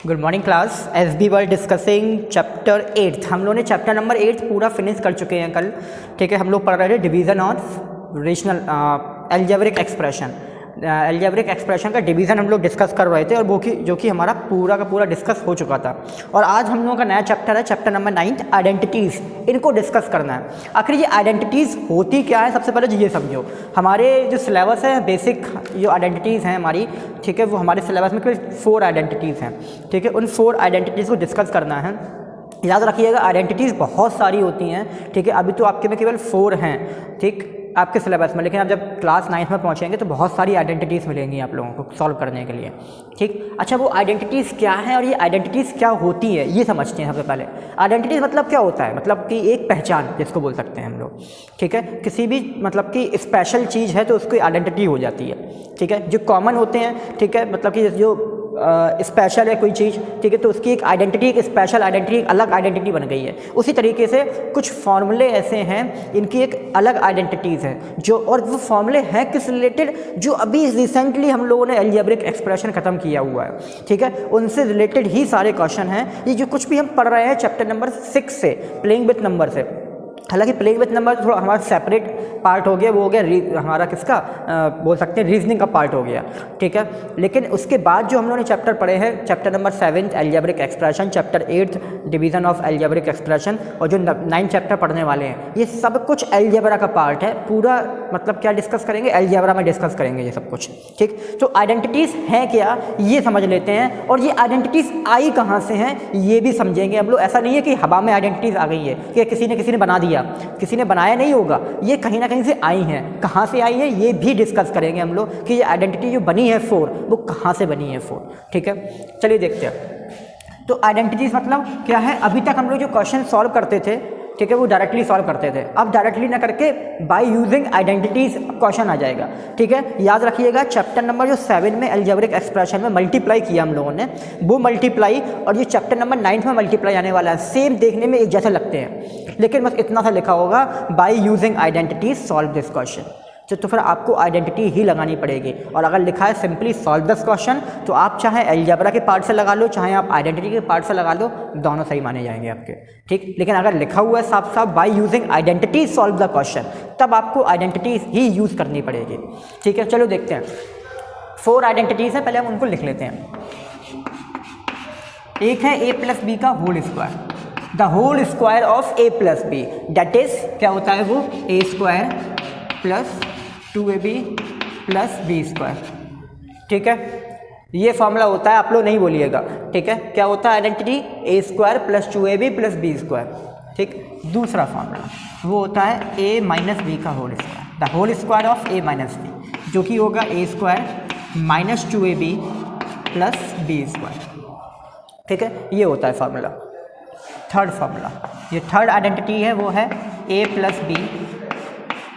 Good morning class. As we were discussing chapter 8। हम लोगों ने चैप्टर नंबर 8 पूरा फिनिश कर चुके हैं कल। ठीक है, हम लोग पढ़ रहे थे division of rational algebraic expression. Algebraic expression का डिवीज़न हम लोग डिस्कस कर रहे थे और वो जो कि हमारा पूरा का पूरा डिस्कस हो चुका था। और आज हम लोगों का नया चैप्टर है, चैप्टर नंबर 9, आइडेंटिटीज़। इनको डिस्कस करना है। आखिर ये आइडेंटिटीज़ होती क्या है, सबसे पहले ये समझो। हमारे जो सिलेबस है, बेसिक जो आइडेंटिटीज़ हैं हमारी, ठीक है, वो हमारे सिलेबस में केवल 4 आइडेंटिटीज़ हैं। ठीक है, उन 4 आइडेंटिटीज़ को डिस्कस करना है। याद रखिएगा, आइडेंटिटीज़ बहुत सारी होती हैं। ठीक है, अभी तो आपके में केवल 4 हैं, ठीक, आपके सिलेबस में। लेकिन आप जब क्लास 9th में पहुंचेंगे तो बहुत सारी आइडेंटिटीज़ मिलेंगी आप लोगों को सॉल्व करने के लिए। ठीक, अच्छा, वो आइडेंटिटीज़ क्या हैं और ये आइडेंटिटीज़ क्या होती है, ये समझते हैं सबसे पहले। आइडेंटिटीज़ मतलब क्या होता है? मतलब कि एक पहचान जिसको बोल सकते हैं हम लोग। ठीक है, किसी भी मतलब कि स्पेशल चीज़ है तो उसकी आइडेंटिटी हो जाती है। ठीक है, जो कॉमन होते हैं, ठीक है, मतलब कि जो स्पेशल है कोई चीज़, ठीक है, तो उसकी एक आइडेंटिटी, एक स्पेशल आइडेंटिटी, एक अलग आइडेंटिटी बन गई है। उसी तरीके से कुछ फॉर्मूले ऐसे हैं, इनकी एक अलग आइडेंटिटीज़ हैं जो, और वो फॉर्मूले हैं किस रिलेटेड, जो अभी रिसेंटली हम लोगों ने एल्जेब्रिक एक्सप्रेशन ख़त्म किया हुआ है। ठीक है, उनसे रिलेटेड ही सारे क्वेश्चन हैं। ये जो कुछ भी हम पढ़ रहे हैं चैप्टर नंबर 6 से, प्लेइंग विथ नंबर से। हालांकि प्लेइंग विथ नंबर थोड़ा हमारा सेपरेट पार्ट हो गया, वो हो गया हमारा किसका बोल सकते हैं, रीजनिंग का पार्ट हो गया। ठीक है, लेकिन उसके बाद जो हम लोगों ने चैप्टर पढ़े हैं, chapter number 7 algebraic expression, chapter 8 division of algebraic expression, और जो 9 चैप्टर पढ़ने वाले हैं, ये सब कुछ एल्जेब्रा का पार्ट है। पूरा मतलब क्या डिस्कस करेंगे, एल्जेब्रा में डिस्कस करेंगे ये सब कुछ। ठीक, तो आइडेंटिटीज़ हैं क्या, ये समझ लेते हैं। और ये आइडेंटिटीज़ आई कहाँ से हैं, ये भी समझेंगे हम लोग। ऐसा नहीं है कि हवा में आइडेंटिटीज़ आ गई है कि किसी ने बना दिया, किसी ने बनाया नहीं होगा, ये कहीं ना कहीं से आई हैं। कहाँ से आई है ये भी डिस्कस करेंगे हम लोग कि ये आइडेंटिटी जो बनी है 4, वो कहाँ से बनी है 4। ठीक है, चलिए देखते हैं। तो आइडेंटिटीज मतलब क्या है? अभी तक हम लोग जो क्वेश्चन सॉल्व करते थे, ठीक है, वो डायरेक्टली सॉल्व करते थे। अब डायरेक्टली ना करके बाय यूजिंग आइडेंटिटीज क्वेश्चन आ जाएगा। ठीक है, याद रखिएगा, चैप्टर नंबर जो 7 में एल्जेब्रिक एक्सप्रेशन में मल्टीप्लाई किया हम लोगों ने, वो मल्टीप्लाई और ये चैप्टर नंबर 9 में मल्टीप्लाई आने वाला है। सेम देखने में एक जैसे लगते हैं, लेकिन बस इतना सा लिखा होगा, by using identities solve this question. तो फिर आपको आइडेंटिटी ही लगानी पड़ेगी। और अगर लिखा है सिंपली सॉल्व दिस क्वेश्चन, तो आप चाहे एल्जेब्रा के पार्ट से लगा लो, चाहे आप आइडेंटिटी के पार्ट से लगा लो, दोनों सही माने जाएंगे आपके। ठीक, लेकिन अगर लिखा हुआ है साफ साफ by using identity solve the question, तब आपको आइडेंटिटी ही यूज़ करनी पड़ेगी। ठीक है, चलो देखते हैं। 4 आइडेंटिटीज़ हैं, पहले हम उनको लिख लेते हैं। एक है a प्लस बी का whole square, the whole square of a plus b, that is क्या होता है वो, a square plus 2ab plus B square. ठीक है, ये फॉर्मूला होता है, आप लोग नहीं बोलिएगा। ठीक है, क्या होता है identity, a square plus 2ab plus B square. ठीक, दूसरा फॉर्मूला वो होता है a माइनस बी का whole square, the whole square of a minus b, जो कि होगा a square minus 2ab plus B square. ठीक है, ये होता है फॉर्मूला। थर्ड फॉर्मूला, ये थर्ड आइडेंटिटी है, वो है a plus B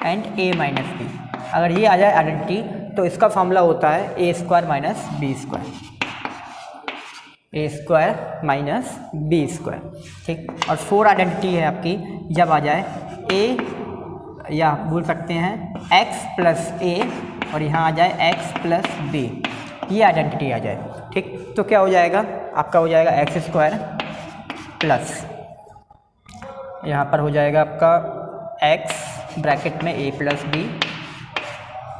and a minus b. अगर ये आ जाए आइडेंटिटी, तो इसका फॉर्मूला होता है a square minus b square, a square minus b square. ठीक, और 4 आइडेंटिटी है आपकी, जब आ जाए a, या बोल सकते हैं x प्लस a, और यहाँ आ जाए x प्लस b, ये आइडेंटिटी आ जाए। ठीक, तो क्या हो जाएगा आपका, हो जाएगा एक्स स्क्वायर प्लस, यहाँ पर हो जाएगा आपका x ब्रैकेट में a प्लस बी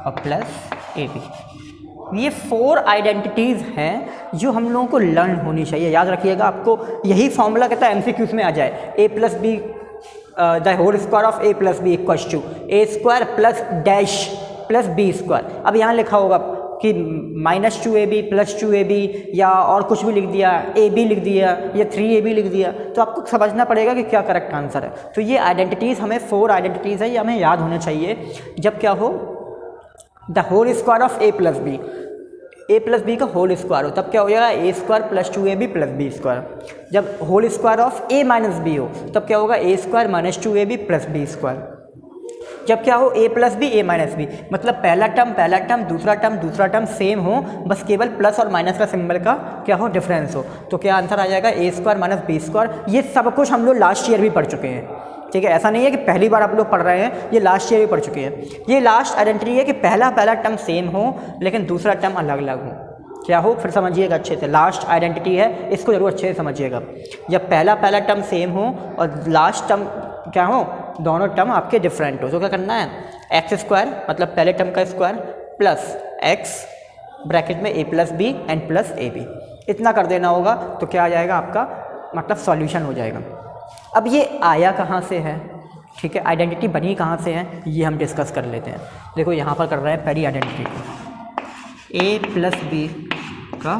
और प्लस ए बी। ये 4 आइडेंटिटीज़ हैं जो हम लोगों को लर्न होनी चाहिए। याद रखिएगा, आपको यही फॉर्मूला कहता है MCQs में आ जाए, a plus b the whole square of a plus b equals to a square plus dash plus B square. अब यहाँ लिखा होगा कि माइनस 2ab प्लस 2ab, या और कुछ भी लिख दिया, ab लिख दिया, या 3ab लिख दिया, तो आपको समझना पड़ेगा कि क्या करेक्ट आंसर है। तो ये आइडेंटिटीज़ हमें 4 आइडेंटिटीज़ है, ये हमें याद होने चाहिए। जब क्या हो, the whole square of a plus B का होल स्क्वायर हो, तब क्या हो जाएगा, a square plus 2ab plus B square. जब whole square of a minus B हो, तब क्या होगा, a square minus 2ab plus B square. जब क्या हो, a plus B, a minus B, मतलब पहला टर्म, दूसरा टर्म सेम हो, बस केवल प्लस और माइनस का सिंबल का क्या हो, डिफरेंस हो, तो क्या आंसर आ जाएगा, a square minus b square. ये सब कुछ हम लोग लास्ट ईयर भी पढ़ चुके हैं। ठीक है, ऐसा नहीं है कि पहली बार आप लोग पढ़ रहे हैं, ये लास्ट ईयर भी पढ़ चुके हैं। ये लास्ट आइडेंटिटी है कि पहला टर्म सेम हो लेकिन दूसरा टर्म अलग अलग हो। क्या हो, फिर समझिएगा अच्छे से, लास्ट आइडेंटिटी है, इसको जरूर अच्छे से समझिएगा। जब पहला टर्म सेम हो और लास्ट टर्म क्या हो, दोनों टर्म आपके डिफरेंट हो, तो क्या करना है, एक्स स्क्वायर मतलब पहले टर्म का स्क्वायर प्लस एक्स ब्रैकेट में A plus B and plus A B, इतना कर देना होगा। तो क्या आ जाएगा आपका, मतलब सॉल्यूशन हो जाएगा। अब ये आया कहाँ से है, ठीक है, आइडेंटिटी बनी कहाँ से है, ये हम डिस्कस कर लेते हैं। देखो यहाँ पर कर रहे हैं पहली आइडेंटिटी को, ए प्लस बी का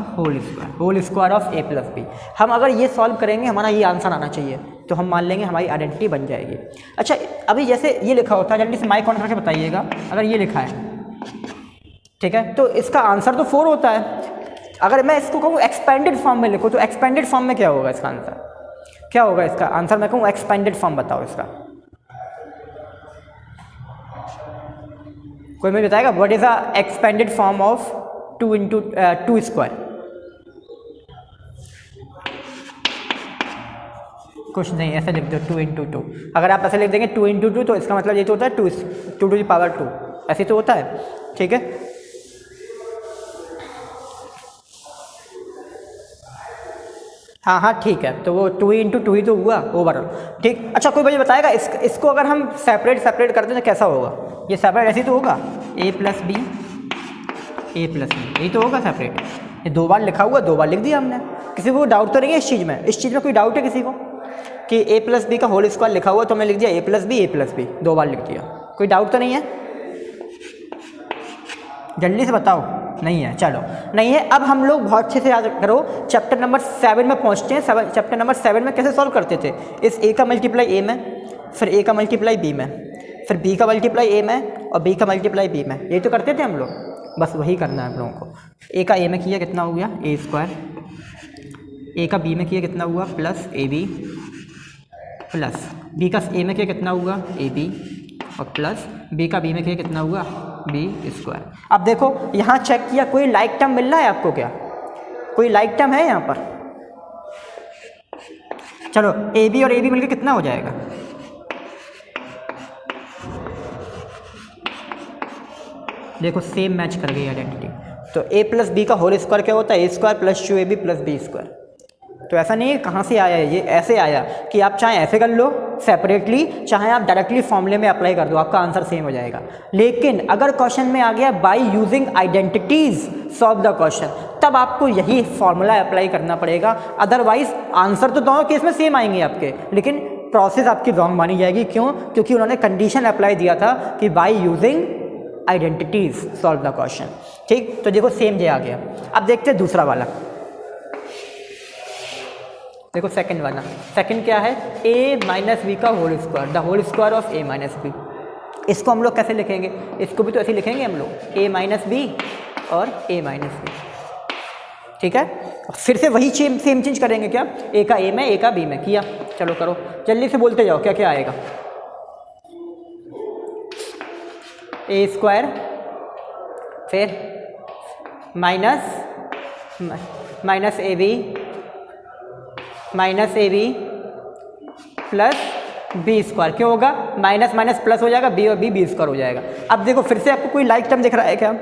whole square of a plus b. हम अगर ये सॉल्व करेंगे, हमारा ये आंसर आना चाहिए, तो हम मान लेंगे हमारी आइडेंटिटी बन जाएगी। अच्छा, अभी जैसे ये लिखा होता है, जल्दी से माइक ऑन करके बताइएगा, अगर ये लिखा है, ठीक है, तो इसका आंसर तो 4 होता है। अगर मैं इसको कहूँ एक्सपेंडेड फॉर्म में लिखूँ, तो एक्सपेंडेड फॉर्म में क्या होगा इसका आंसर, क्या होगा इसका आंसर, मैं कहूँ एक्सपेंडेड फॉर्म बताओ इसका, कोई मुझे बताएगा, what is a expanded form of 2 into 2 square. कुछ नहीं, ऐसे लिख दो 2 इंटू 2। अगर आप ऐसे लिख देंगे 2 इंटू 2, तो इसका मतलब ये तो होता है 2 टू द पावर 2, ऐसे तो होता है, ठीक है। हाँ हाँ ठीक है, तो वो 2 इंटू 2 ही तो हुआ ओवरऑल, ठीक। अच्छा, कोई मुझे बताएगा इसको अगर हम सेपरेट करते हैं तो कैसा होगा, ये सेपरेट ऐसे तो होगा, ए प्लस बी यही तो होगा सेपरेट। ये 2 बार लिखा हुआ, 2 बार लिख दिया हमने। किसी को डाउट तो नहीं है इस चीज़ में, कोई डाउट है किसी को कि ए प्लस बी का होल स्क्वायर लिखा हुआ, तो हमने लिख दिया ए प्लस बी 2 बार लिख दिया, कोई डाउट तो नहीं है, जल्दी से बताओ, नहीं है, चलो नहीं है। अब हम लोग बहुत अच्छे से याद करो, चैप्टर नंबर 7 में पहुंचते हैं। चैप्टर नंबर 7 में कैसे सॉल्व करते थे, इस ए का मल्टीप्लाई ए में, फिर ए का मल्टीप्लाई बी में, फिर बी का मल्टीप्लाई ए में और बी का मल्टीप्लाई बी में, ये तो करते थे हम लोग। बस वही करना है हम लोगों को। ए का ए में किया कितना हो गया, ए स्क्वायर, ए का बी में किया कितना हुआ, प्लस ए बी, प्लस बी का ए में किया कितना हुआ, ए बी, और प्लस बी का बी में किया कितना हुआ, बी स्क्वायर। अब देखो यहाँ चेक किया, कोई लाइक टर्म मिल रहा है आपको क्या, कोई लाइक टर्म है यहाँ पर, चलो ए बी और ए बी मिलकर कितना हो जाएगा, देखो सेम मैच कर गई आइडेंटिटी। तो ए प्लस बी का होल स्क्वायर क्या होता है, A square plus 2ab plus B square. तो ऐसा नहीं है कहाँ से आया है, ये ऐसे आया कि आप चाहे ऐसे कर लो सेपरेटली, चाहे आप डायरेक्टली फॉर्मूले में अप्लाई कर दो, आपका आंसर सेम हो जाएगा। लेकिन अगर क्वेश्चन में आ गया by using identities solve the question, तब आपको यही फॉर्मूला अप्लाई करना पड़ेगा, अदरवाइज आंसर तो दोनों केस में सेम आएंगे आपके, लेकिन प्रोसेस आपकी रॉन्ग मानी जाएगी। क्यों, क्योंकि उन्होंने कंडीशन अप्लाई दिया था कि by using identities solve the question, ठीक। तो देखो सेम जे आ गया। अब देखते हैं दूसरा वाला, देखो सेकंड वाला, सेकंड क्या है, a माइनस बी का whole square, the whole square of a minus b. इसको हम लोग कैसे लिखेंगे, इसको भी तो ऐसे लिखेंगे हम लोग, a माइनस बी और a माइनस बी, ठीक है। फिर से वही सेम चीज करेंगे क्या, a का a में, a का b में किया। चलो करो जल्दी से, बोलते जाओ क्या क्या आएगा, a स्क्वायर, फिर minus a b plus B square, क्यों होगा, माइनस माइनस प्लस हो जाएगा, बी और बी स्क्वायर हो जाएगा। अब देखो फिर से आपको कोई लाइक टर्म दिख रहा है क्या,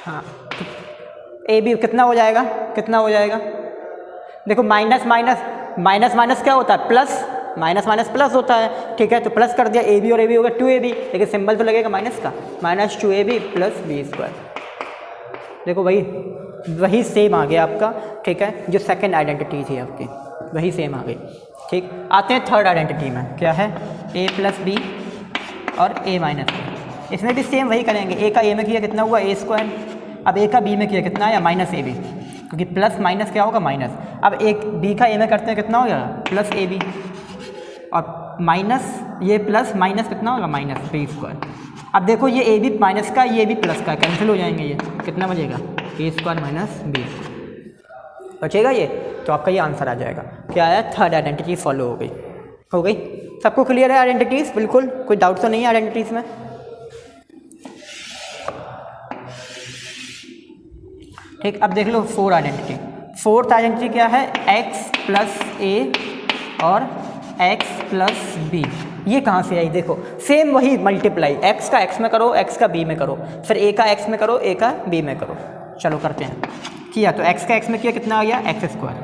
हाँ, ए बी कितना हो जाएगा, देखो माइनस माइनस क्या होता है, प्लस, माइनस माइनस प्लस होता है, ठीक है। तो प्लस कर दिया, ए बी और ए बी होगा 2ab, लेकिन सिंबल तो लगेगा माइनस का, minus 2ab plus B square. देखो वही सेम आ गया आपका, ठीक है। जो सेकंड आइडेंटिटी थी आपकी वही सेम आ गई, ठीक। आते हैं थर्ड आइडेंटिटी में, क्या है, a प्लस बी और a माइनस बी। इसमें भी सेम वही करेंगे, a का a में किया कितना हुआ, a स्क्वायर, अब a का b में किया कितना आया, माइनस ए बी, क्योंकि प्लस माइनस क्या होगा, माइनस। अब एक b का a में करते हैं कितना हो जाएगा, प्लस ए बी, और माइनस ये प्लस माइनस कितना होगा, माइनस बी स्क्वायर। अब देखो ये ए बी माइनस का, ये भी प्लस का, कैंसिल हो जाएंगे, ये कितना बचेगा, ए स्क्वायर माइनस बी बचेगा ये। तो आपका ये आंसर आ जाएगा, क्या आया, थर्ड आइडेंटिटी फॉलो हो गई। सबको क्लियर है आइडेंटिटीज, बिल्कुल कोई डाउट तो नहीं है आइडेंटिटीज में। ठीक, अब देख लो फोर्थ आइडेंटिटी क्या है, x प्लस ए और x प्लस बी। ये कहाँ से आई, देखो सेम वही मल्टीप्लाई, एक्स का एक्स में करो, एक्स का बी में करो, फिर ए का एक्स में करो, ए का बी में करो। चलो करते हैं। किया तो एक्स का एक्स में किया कितना आ गया एक्स स्क्वायर,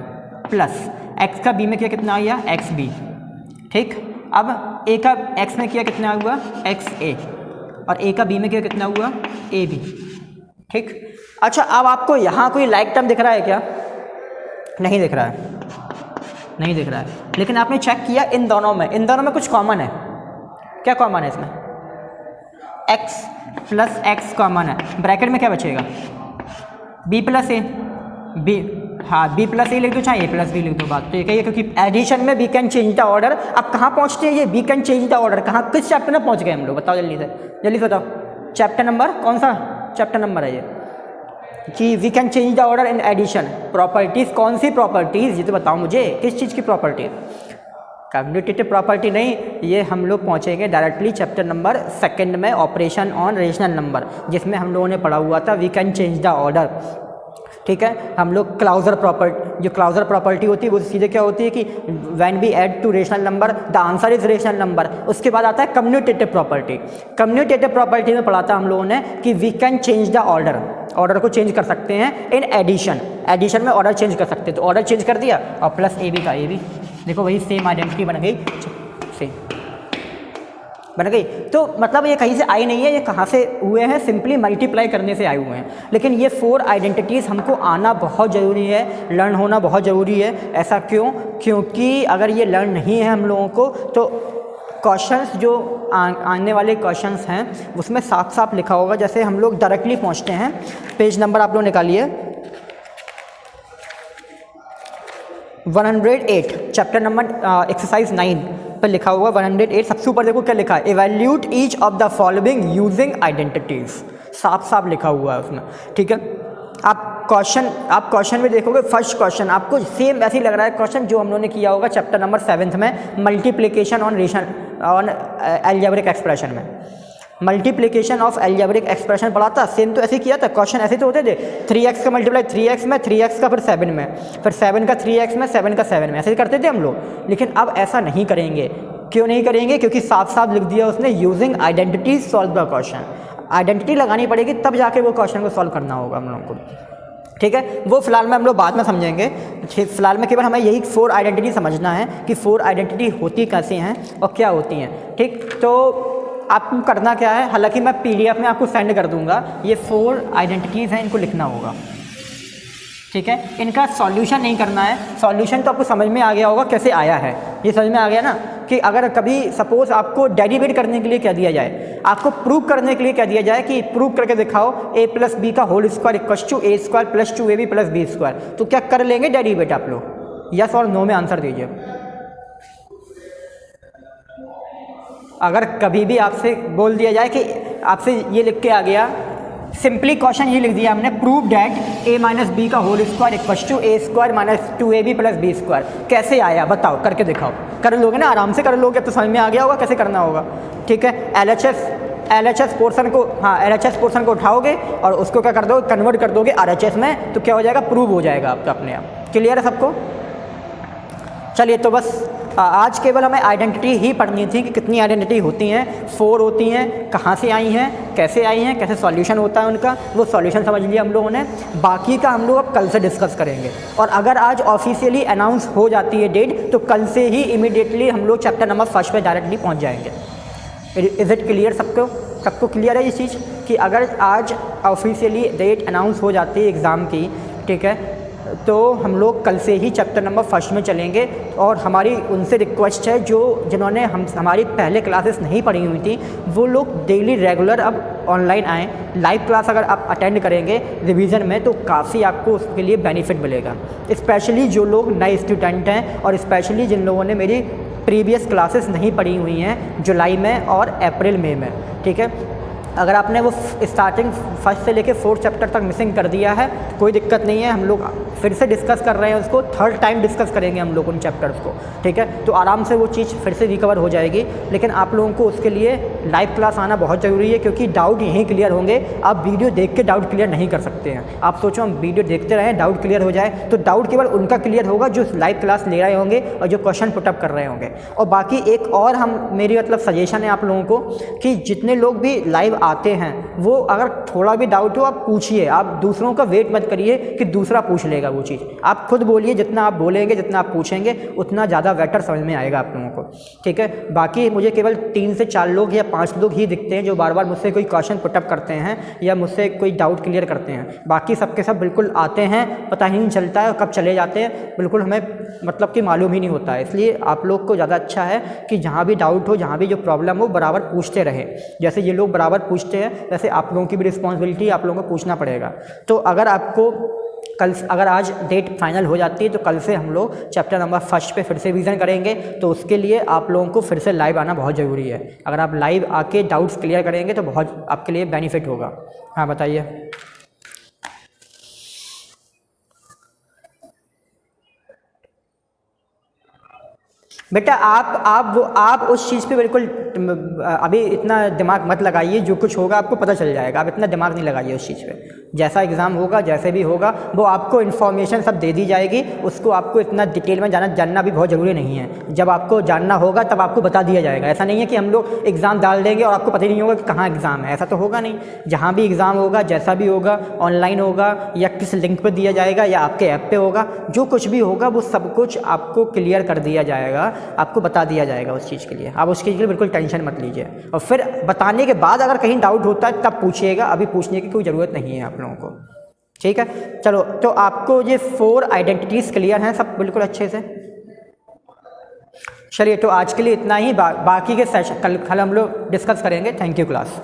प्लस एक्स का बी में किया कितना आ गया एक्स बी। ठीक, अब ए का एक्स में किया कितना हुआ एक्स ए, और ए का बी में किया कितना हुआ ए बी। ठीक, अच्छा अब आपको यहाँ कोई लाइक टर्म दिख रहा है क्या? नहीं दिख रहा है, नहीं दिख रहा है, लेकिन आपने चेक किया इन दोनों में कुछ कॉमन है। क्या कॉमन है इसमें? x प्लस एक्स कॉमन है, ब्रैकेट में क्या बचेगा b प्लस ए, बी, हाँ b प्लस ए लिख दो चाहे a प्लस बी लिख दो, बात तो ये है, क्योंकि एडिशन में we can change the order. अब कहाँ पहुँचते हैं ये we can change the order? कहाँ, किस चैप्टर में पहुँच गए हम लोग? बताओ जल्दी से, जल्दी से बताओ। चैप्टर नंबर कौन सा चैप्टर नंबर है ये कि we can change the order in addition? Properties, कौन सी प्रॉपर्टीज़ ये तो बताओ मुझे, किस चीज़ की प्रॉपर्टी? कम्यूटेटिव प्रॉपर्टी नहीं, ये हम लोग पहुँचेंगे डायरेक्टली चैप्टर नंबर 2 में, ऑपरेशन ऑन रेशनल नंबर, जिसमें हम लोगों ने पढ़ा हुआ था we can change the order. ठीक है, हम लोग क्लाउजर प्रॉपर्टी, जो क्लाउजर प्रॉपर्टी होती है वो सीधे क्या होती है कि when we add two rational number the answer is rational number. उसके बाद आता है कम्यूटेटिव प्रॉपर्टी। कम्यूटेटिव प्रॉपर्टी में पढ़ा था हम लोगों ने कि we can change the order, order को चेंज कर सकते हैं इन एडिशन, एडिशन में ऑर्डर चेंज कर सकते हैं। तो ऑर्डर चेंज कर दिया और प्लस ए बी का ए बी, देखो वही सेम आइडेंटिटी बन गई, सेम बन गई। तो मतलब ये कहीं से आई नहीं है, ये कहाँ से हुए हैं? सिंपली मल्टीप्लाई करने से आए हुए हैं। लेकिन ये 4 आइडेंटिटीज़ हमको आना बहुत ज़रूरी है, लर्न होना बहुत ज़रूरी है। ऐसा क्यों? क्योंकि अगर ये लर्न नहीं है हम लोगों को तो क्वेश्चंस जो आने वाले क्वेश्चंस हैं उसमें साफ साफ लिखा होगा। जैसे हम लोग डायरेक्टली पहुँचते हैं, पेज नंबर आप लोग निकालिए 108, चैप्टर नंबर एक्सरसाइज 9 पर लिखा हुआ 108। सबसे ऊपर देखो क्या लिखा है, evaluate each of the following using identities, साफ साफ लिखा हुआ है उसमें। ठीक है, आप क्वेश्चन में देखोगे, फर्स्ट क्वेश्चन आपको सेम ऐसे ही लग रहा है क्वेश्चन जो हम लोगों ने किया होगा चैप्टर नंबर 7 में, multiplication on rational on algebraic expression में। मल्टीप्लिकेशन ऑफ अलजेब्रिक एक्सप्रेशन पढ़ा था, सेम तो ऐसे किया था, क्वेश्चन ऐसे तो होते थे, 3x का मल्टीप्लाई 3x में, 3x का फिर 7 में, फिर 7 का 3x में, 7 का 7 में, ऐसे ही करते थे हम लोग। लेकिन अब ऐसा नहीं करेंगे। क्यों नहीं करेंगे? क्योंकि साफ साफ लिख दिया उसने, using identity solve the question. Identity लगानी पड़ेगी तब जाके वो क्वेश्चन को सॉल्व करना होगा हम लोगों को। ठीक है, वो फिलहाल में हम लोग बाद में समझेंगे। फिलहाल में केवल हमें यही 4 आइडेंटिटी समझना है कि 4 आइडेंटिटी होती कैसे हैं और क्या होती हैं। ठीक, तो आपको करना क्या है, हालांकि मैं PDF में आपको सेंड कर दूंगा, ये 4 आइडेंटिटीज़ हैं, इनको लिखना होगा। ठीक है, इनका सॉल्यूशन नहीं करना है, सॉल्यूशन तो आपको समझ में आ गया होगा कैसे आया है, ये समझ में आ गया ना कि अगर कभी सपोज आपको डेरिवेट करने के लिए क्या दिया जाए, आपको प्रूव करने के लिए क्या दिया जाए कि प्रूव करके दिखाओ a प्लस बी का whole square equals to a square plus 2ab plus B square, तो क्या कर लेंगे डेरिवेट आप लोग? यस और नो में आंसर दीजिए। अगर कभी भी आपसे बोल दिया जाए कि आपसे ये लिख के आ गया, सिंपली क्वेश्चन ये लिख दिया हमने, prove that a minus B का whole square equals to a square minus 2ab plus B square, कैसे आया बताओ, करके दिखाओ। कर लोगे ना, आराम से कर लोगे, तो समझ में आ गया होगा कैसे करना होगा। ठीक है, LHS पोर्शन को, हाँ LHS पोर्शन को उठाओगे और उसको क्या कर दोगे, कन्वर्ट कर दोगे RHS में, तो क्या हो जाएगा, प्रूव हो जाएगा आपका अपने आप। क्लियर है सबको? चलिए, तो बस आज केवल हमें आइडेंटिटी ही पढ़नी थी कि कितनी आइडेंटिटी होती हैं, 4 होती हैं, कहाँ से आई हैं, कैसे सॉल्यूशन होता है उनका, वो सॉल्यूशन समझ लिया हम लोगों ने। बाकी का हम लोग अब कल से डिस्कस करेंगे। और अगर आज ऑफिशियली अनाउंस हो जाती है डेट, तो कल से ही इमीडिएटली हम लोग चैप्टर नंबर 1 पे डायरेक्टली पहुँच जाएंगे। इज़ इट क्लियर सबको क्लियर है ये चीज़ कि अगर आज ऑफिशियली डेट अनाउंस हो जाती है एग्ज़ाम की, ठीक है, तो हम लोग कल से ही चैप्टर नंबर 1 में चलेंगे। और हमारी उनसे रिक्वेस्ट है जिन्होंने हमारी पहले क्लासेस नहीं पढ़ी हुई थी, वो लोग डेली रेगुलर अब ऑनलाइन आएँ। लाइव क्लास अगर आप अटेंड करेंगे रिवीजन में तो काफ़ी आपको उसके लिए बेनिफिट मिलेगा, स्पेशली जो लोग नए स्टूडेंट हैं और स्पेशली जिन लोगों ने मेरी प्रीवियस क्लासेस नहीं पढ़ी हुई हैं जुलाई में और अप्रैल मई में। ठीक है, अगर आपने वो स्टार्टिंग फर्स्ट से लेके 4th चैप्टर तक मिसिंग कर दिया है कोई दिक्कत नहीं है, हम लोग फिर से डिस्कस कर रहे हैं उसको, 3rd टाइम डिस्कस करेंगे हम लोग उन चैप्टर्स को, ठीक है। तो आराम से वो चीज़ फिर से रिकवर हो जाएगी। लेकिन आप लोगों को उसके लिए लाइव क्लास आना बहुत ज़रूरी है, क्योंकि डाउट यहीं क्लियर होंगे। आप वीडियो देख के डाउट क्लियर नहीं कर सकते हैं। आप सोचो हम वीडियो देखते रहें, डाउट क्लियर हो जाए, तो डाउट केवल उनका क्लियर होगा जो लाइव क्लास ले रहे होंगे और जो क्वेश्चन पुटअप कर रहे होंगे। और बाकी एक और मेरी मतलब सजेशन है आप लोगों को कि जितने लोग भी लाइव आते हैं वो अगर थोड़ा भी डाउट हो आप पूछिए, आप दूसरों का वेट मत करिए कि दूसरा पूछ लेगा वो चीज़। आप खुद बोलिए, जितना आप बोलेंगे, जितना आप पूछेंगे उतना ज़्यादा बेटर समझ में आएगा आप लोगों को, ठीक है। बाकी मुझे केवल 3 से 4 लोग या 5 लोग ही दिखते हैं जो बार बार मुझसे कोई क्वेश्चन पुटअप करते हैं या मुझसे कोई डाउट क्लियर करते हैं। बाकी सबके सब बिल्कुल आते हैं, पता ही नहीं चलता है कब चले जाते हैं, बिल्कुल हमें मतलब कि मालूम ही नहीं होता है। इसलिए आप लोग को ज़्यादा अच्छा है कि जहाँ भी डाउट हो, जहाँ भी जो प्रॉब्लम हो, बराबर पूछते रहें। जैसे ये लोग बराबर पूछते हैं वैसे आप लोगों की भी रिस्पॉन्सिबिलिटी, आप लोगों को पूछना पड़ेगा। तो अगर आपको कल, अगर आज डेट फाइनल हो जाती है तो कल से हम लोग चैप्टर नंबर 1 पे फिर से रिवीजन करेंगे। तो उसके लिए आप लोगों को फिर से लाइव आना बहुत ज़रूरी है। अगर आप लाइव आके डाउट्स क्लियर करेंगे तो बहुत आपके लिए बेनिफिट होगा। हाँ बताइए। बेटा आप उस चीज़ पे बिल्कुल अभी इतना दिमाग मत लगाइए, जो कुछ होगा आपको पता चल जाएगा। आप इतना दिमाग नहीं लगाइए उस चीज़ पे। जैसा एग्ज़ाम होगा, जैसे भी होगा, वो आपको इन्फॉर्मेशन सब दे दी जाएगी। उसको आपको इतना डिटेल में जानना भी बहुत ज़रूरी नहीं है। जब आपको जानना होगा तब आपको बता दिया जाएगा। ऐसा नहीं है कि हम लोग एग्ज़ाम डाल देंगे और आपको पता ही नहीं होगा कि कहाँ एग्ज़ाम है, ऐसा तो होगा नहीं। जहाँ भी एग्ज़ाम होगा, जैसा भी होगा, ऑनलाइन होगा या किस लिंक पर दिया जाएगा या आपके ऐप पे होगा, जो कुछ भी होगा वो सब कुछ आपको क्लियर कर दिया जाएगा, आपको बता दिया जाएगा उस चीज़ के लिए। आप उसके लिए बिल्कुल टेंशन मत लीजिए। और फिर बताने के बाद अगर कहीं डाउट होता है तब पूछिएगा, अभी पूछने की कोई ज़रूरत नहीं है आप लोगों को, ठीक है। चलो, तो आपको ये 4 आइडेंटिटीज़ क्लियर हैं सब बिल्कुल अच्छे से। चलिए, तो आज के लिए इतना ही। बाकी के सेशन कल हम लोग डिस्कस करेंगे। Thank you class.